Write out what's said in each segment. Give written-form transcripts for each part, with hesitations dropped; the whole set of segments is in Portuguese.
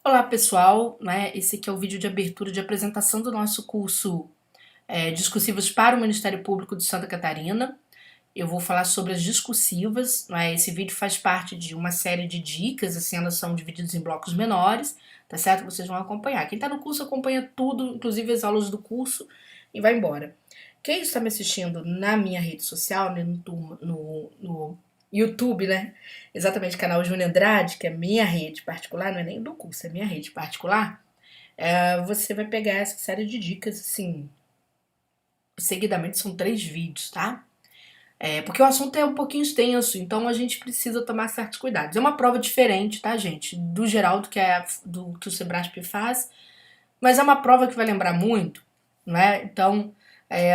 Olá pessoal, né? Esse aqui é o vídeo de abertura de apresentação do nosso curso Discursivas para o Ministério Público de Santa Catarina. Eu vou falar sobre as discursivas, né? Esse vídeo faz parte de uma série de dicas, assim, elas são divididas em blocos menores, tá certo? Vocês vão acompanhar. Quem tá no curso acompanha tudo, inclusive as aulas do curso, e vai embora. Quem está me assistindo na minha rede social, né, no YouTube, né? Exatamente, canal Júnior Andrade, que é minha rede particular, não é nem do curso, é minha rede particular. Você vai pegar essa série de dicas, assim, seguidamente são 3 vídeos, tá? Porque o assunto é um pouquinho extenso, então a gente precisa tomar certos cuidados. É uma prova diferente, tá, gente? Do geral do que o Sebrasp faz, mas é uma prova que vai lembrar muito, né? Então,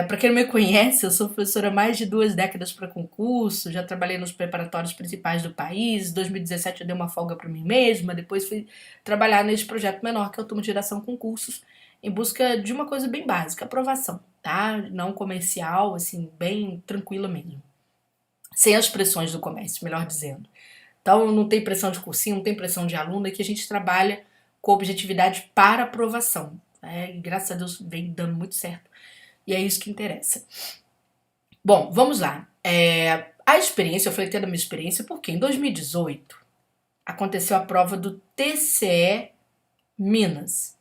para quem não me conhece, eu sou professora há mais de 2 décadas para concurso, já trabalhei nos preparatórios principais do país. Em 2017 eu dei uma folga para mim mesma, depois fui trabalhar nesse projeto menor que é Automatização Concursos, em busca de uma coisa bem básica, aprovação, tá? Não comercial, assim, bem tranquila mesmo. Sem as pressões do comércio, melhor dizendo. Então, não tem pressão de cursinho, não tem pressão de aluno, é que a gente trabalha com objetividade para aprovação. E graças a Deus vem dando muito certo. E é isso que interessa. Bom, vamos lá. A experiência, eu falei até da minha experiência, porque em 2018 aconteceu a prova do TCE Minas,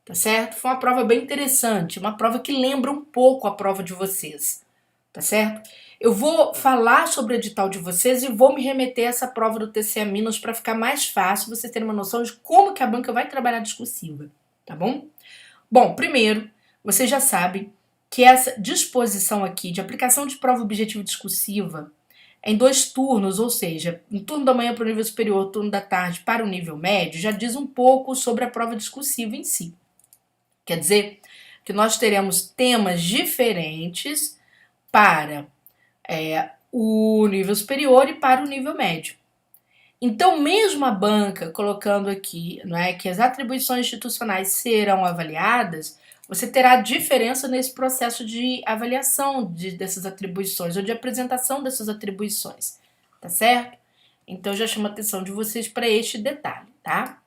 tá certo? Foi uma prova bem interessante, uma prova que lembra um pouco a prova de vocês, tá certo? Eu vou falar sobre o edital de vocês e vou me remeter a essa prova do TCE Minas para ficar mais fácil vocês terem uma noção de como que a banca vai trabalhar discursiva, tá bom? Bom, primeiro, vocês já sabem que essa disposição aqui de aplicação de prova objetiva discursiva em 2 turnos, ou seja, um turno da manhã para o nível superior, turno da tarde para o nível médio, já diz um pouco sobre a prova discursiva em si. Quer dizer que nós teremos temas diferentes para o nível superior e para o nível médio. Então, mesmo a banca colocando aqui, não é, que as atribuições institucionais serão avaliadas, você terá diferença nesse processo de avaliação dessas atribuições ou de apresentação dessas atribuições, tá certo? Então, já chamo a atenção de vocês para este detalhe, tá?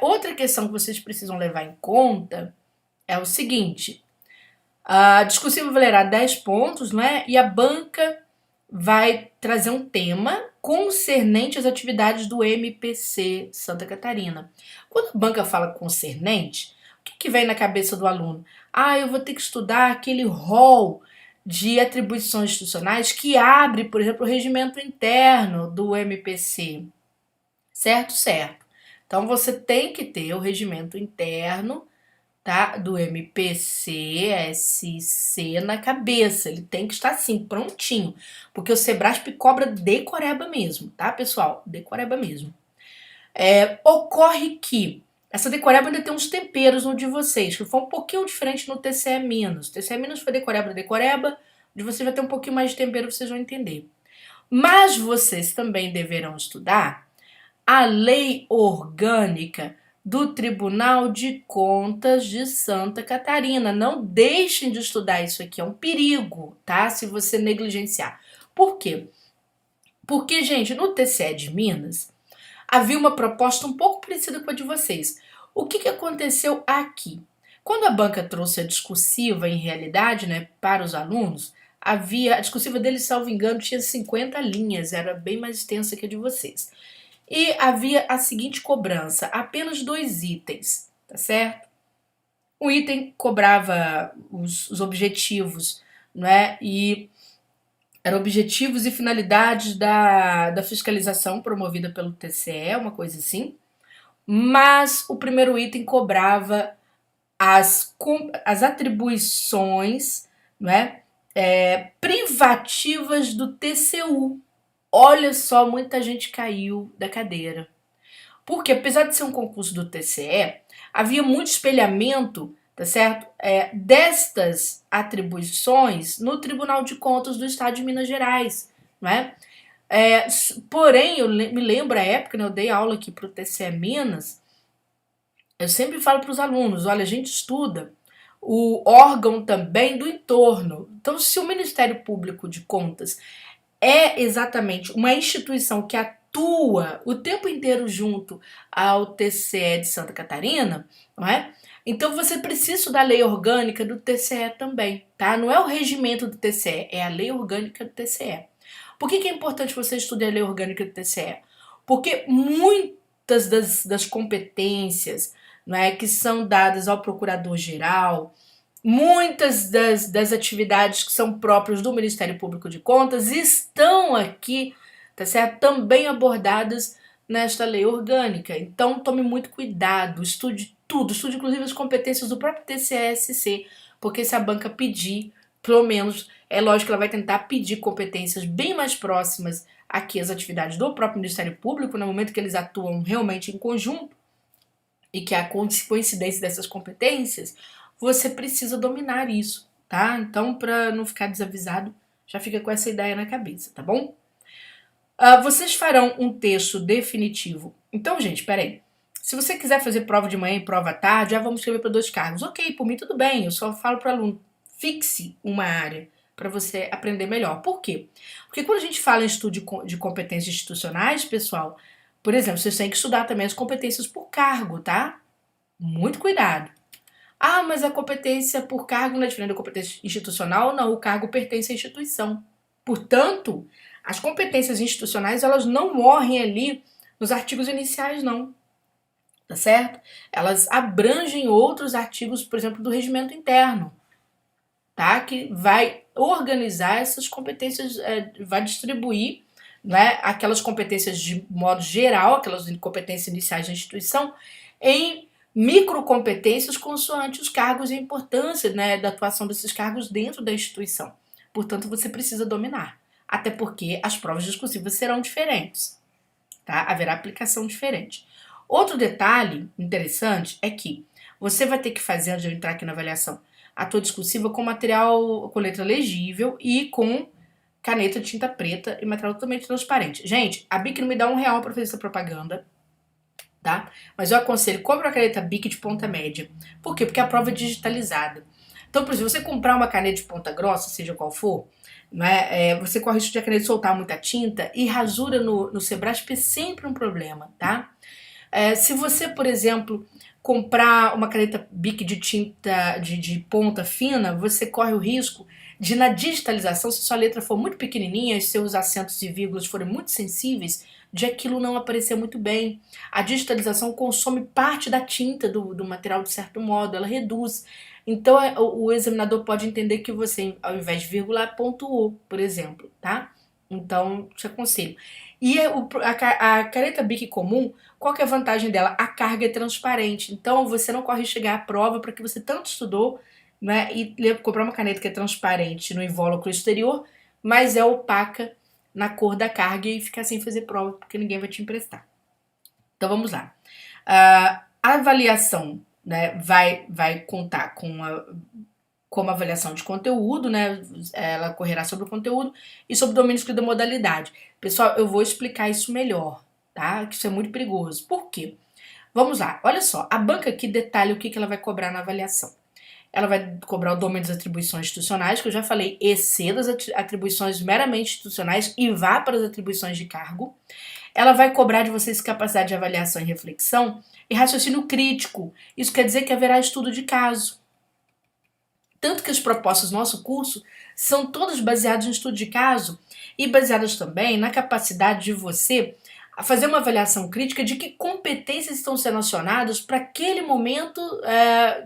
Outra questão que vocês precisam levar em conta é o seguinte: a discursiva valerá 10 pontos, né? E a banca vai trazer um tema concernente às atividades do MPC Santa Catarina. Quando a banca fala concernente, o que vem na cabeça do aluno? Eu vou ter que estudar aquele rol de atribuições institucionais que abre, por exemplo, o regimento interno do MPC. Certo? Certo. Então você tem que ter o regimento interno, tá, do MPC-SC na cabeça. Ele tem que estar assim, prontinho. Porque o Sebrasp cobra decoreba mesmo, tá, pessoal? Decoreba mesmo. Ocorre que essa decoreba ainda tem uns temperos no de vocês, que foi um pouquinho diferente no TCE-. TCE- foi decoreba, de você vai ter um pouquinho mais de tempero, vocês vão entender. Mas vocês também deverão estudar a lei orgânica do Tribunal de Contas de Santa Catarina. Não deixem de estudar isso aqui, é um perigo, tá? Se você negligenciar. Por quê? Porque, gente, no TCE de Minas havia uma proposta um pouco parecida com a de vocês. O que aconteceu aqui? Quando a banca trouxe a discursiva, em realidade, né, para os alunos, a discursiva deles, salvo engano, tinha 50 linhas, era bem mais extensa que a de vocês. E havia a seguinte cobrança: apenas 2 itens, tá certo? Um item cobrava os objetivos, né? E eram objetivos e finalidades da fiscalização promovida pelo TCE, uma coisa assim. Mas o primeiro item cobrava as atribuições, né, privativas do TCU. Olha só, muita gente caiu da cadeira. Porque, apesar de ser um concurso do TCE, havia muito espelhamento, tá certo? Destas atribuições no Tribunal de Contas do Estado de Minas Gerais, não é? Porém, eu me lembro a época, né, eu dei aula aqui para o TCE Minas, eu sempre falo para os alunos: olha, a gente estuda o órgão também do entorno. Então, se o Ministério Público de Contas é exatamente uma instituição que atua atua o tempo inteiro junto ao TCE de Santa Catarina, não é? Então você precisa estudar a lei orgânica do TCE também, tá? Não é o regimento do TCE, é a lei orgânica do TCE. Por que é importante você estudar a lei orgânica do TCE? Porque muitas das competências, não é, que são dadas ao procurador-geral, muitas das atividades que são próprias do Ministério Público de Contas estão aqui, tá certo? Também abordadas nesta lei orgânica. Então tome muito cuidado, estude tudo, estude inclusive as competências do próprio TCE-SC, porque se a banca pedir, pelo menos, é lógico que ela vai tentar pedir competências bem mais próximas aqui às atividades do próprio Ministério Público, no momento que eles atuam realmente em conjunto, e que a coincidência dessas competências, você precisa dominar isso, tá? Então, para não ficar desavisado, já fica com essa ideia na cabeça, tá bom? Vocês farão um texto definitivo. Então, gente, peraí. Se você quiser fazer prova de manhã e prova à tarde, já vamos escrever para 2 cargos. Ok, por mim tudo bem, eu só falo para o aluno, fixe uma área para você aprender melhor. Por quê? Porque quando a gente fala em estudo de competências institucionais, pessoal, por exemplo, vocês têm que estudar também as competências por cargo, tá? Muito cuidado. Ah, mas a competência por cargo não é diferente da competência institucional? Não, o cargo pertence à instituição. Portanto, as competências institucionais, elas não morrem ali nos artigos iniciais, não. Tá certo? Elas abrangem outros artigos, por exemplo, do regimento interno, tá? Que vai organizar essas competências, vai distribuir, né, aquelas competências de modo geral, aquelas competências iniciais da instituição, em microcompetências consoante os cargos e a importância, né, da atuação desses cargos dentro da instituição. Portanto, você precisa dominar, até porque as provas discursivas serão diferentes, tá? Haverá aplicação diferente. Outro detalhe interessante é que você vai ter que fazer, antes de eu entrar aqui na avaliação, a tua discursiva com material, com letra legível e com caneta de tinta preta e material totalmente transparente. Gente, a Bic não me dá R$1 para fazer essa propaganda, tá? Mas eu aconselho, compra uma caneta Bic de ponta média. Por quê? Porque a prova é digitalizada. Então, por exemplo, se você comprar uma caneta de ponta grossa, seja qual for, né, você corre o risco de a caneta soltar muita tinta e rasura no Sebrasp é sempre um problema, tá? Se você, por exemplo, comprar uma caneta Bic de tinta de ponta fina, você corre o risco de, na digitalização, se sua letra for muito pequenininha e seus acentos e vírgulas forem muito sensíveis, de aquilo não aparecer muito bem. A digitalização consome parte da tinta do material de certo modo, ela reduz. Então, o examinador pode entender que você, ao invés de vírgula, pontuou, por exemplo, tá? Então, te aconselho. E a caneta Bic comum, qual que é a vantagem dela? A carga é transparente. Então, você não corre chegar à prova para que você tanto estudou, né, e comprar uma caneta que é transparente no invólucro exterior, mas é opaca na cor da carga e ficar sem fazer prova, porque ninguém vai te emprestar. Então, vamos lá. A avaliação, né, vai contar com como avaliação de conteúdo, né? Ela correrá sobre o conteúdo e sobre o domínio escrito da modalidade. Pessoal, eu vou explicar isso melhor, tá? Que isso é muito perigoso. Por quê? Vamos lá, olha só, a banca aqui detalha o que ela vai cobrar na avaliação. Ela vai cobrar o domínio das atribuições institucionais, que eu já falei, exceda as atribuições meramente institucionais e vá para as atribuições de cargo. Ela vai cobrar de vocês capacidade de avaliação e reflexão e raciocínio crítico. Isso quer dizer que haverá estudo de caso. Tanto que as propostas do nosso curso são todas baseadas no estudo de caso e baseadas também na capacidade de você fazer uma avaliação crítica de que competências estão sendo acionadas para aquele momento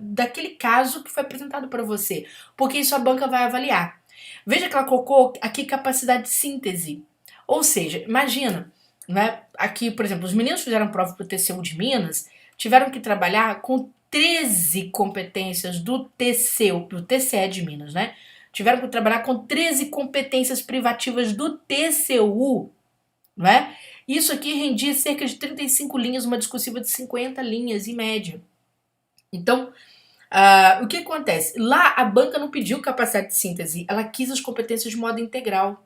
daquele caso que foi apresentado para você, porque isso a banca vai avaliar. Veja que ela colocou aqui capacidade de síntese, ou seja, imagina, né, aqui, por exemplo, os meninos fizeram prova para o TCU de Minas, tiveram que trabalhar com 13 competências do TCE de Minas, né? Tiveram que trabalhar com 13 competências privativas do TCU, né? Isso aqui rendia cerca de 35 linhas, uma discursiva de 50 linhas em média. Então, o que acontece? Lá a banca não pediu capacidade de síntese, ela quis as competências de modo integral.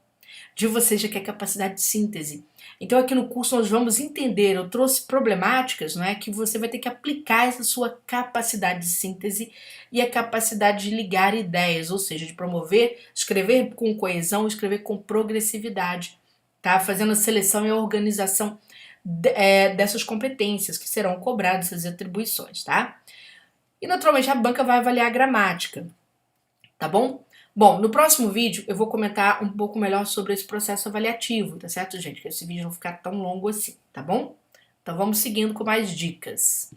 De você já quer capacidade de síntese. Então aqui no curso nós vamos entender, eu trouxe problemáticas, não é, que você vai ter que aplicar essa sua capacidade de síntese e a capacidade de ligar ideias, ou seja, de promover, escrever com coesão, escrever com progressividade. tá? Fazendo a seleção e a organização dessas competências que serão cobradas, essas atribuições, tá? E naturalmente a banca vai avaliar a gramática, tá bom? Bom, no próximo vídeo eu vou comentar um pouco melhor sobre esse processo avaliativo, tá certo, gente? Que esse vídeo não ficar tão longo assim, tá bom? Então vamos seguindo com mais dicas.